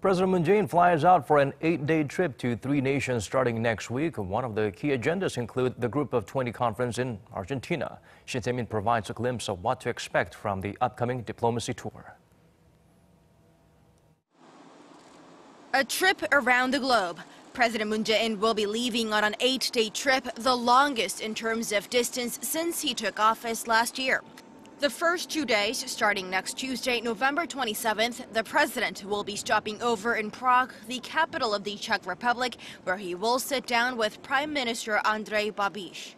President Moon Jae-in flies out for an 8-day trip to 3 nations starting next week. One of the key agendas include the Group of 20 conference in Argentina. Shin Se-min provides a glimpse of what to expect from the upcoming diplomacy tour. A trip around the globe. President Moon Jae-in will be leaving on an 8-day trip, the longest in terms of distance since he took office last year. The first 2 days, starting next Tuesday, November 27th, the president will be stopping over in Prague, the capital of the Czech Republic, where he will sit down with Prime Minister Andrej Babis.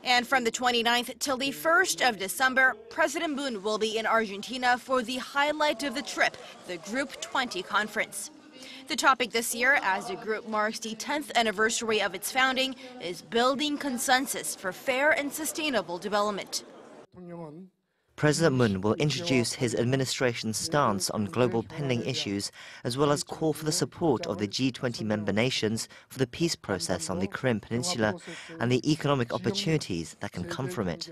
And from the 29th till the 1st of December, President Moon will be in Argentina for the highlight of the trip, the Group 20 conference. The topic this year, as the group marks the 10th anniversary of its founding, is building consensus for fair and sustainable development. President Moon will introduce his administration's stance on global pending issues, as well as call for the support of the G20 member nations for the peace process on the Korean Peninsula and the economic opportunities that can come from it.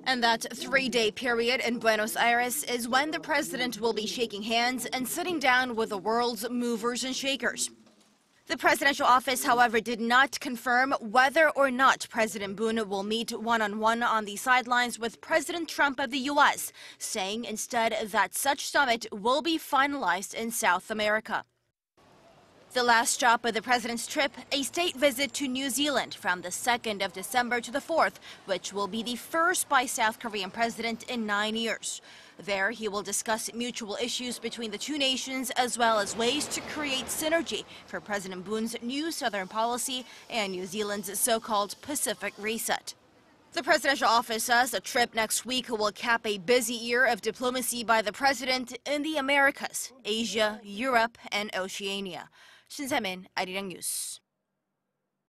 And that 3-day period in Buenos Aires is when the president will be shaking hands and sitting down with the world's movers and shakers. The presidential office, however, did not confirm whether or not President Moon will meet one-on-one on the sidelines with President Trump of the U.S., saying instead that such summit will be finalized in South America. The last stop of the president's trip, a state visit to New Zealand from the 2nd of December to the 4th, which will be the first by South Korean president in 9 years. There, he will discuss mutual issues between the two nations, as well as ways to create synergy for President Moon's new Southern policy and New Zealand's so-called Pacific reset. The presidential office says a trip next week will cap a busy year of diplomacy by the president in the Americas, Asia, Europe, and Oceania. Shin Se-min, Arirang News.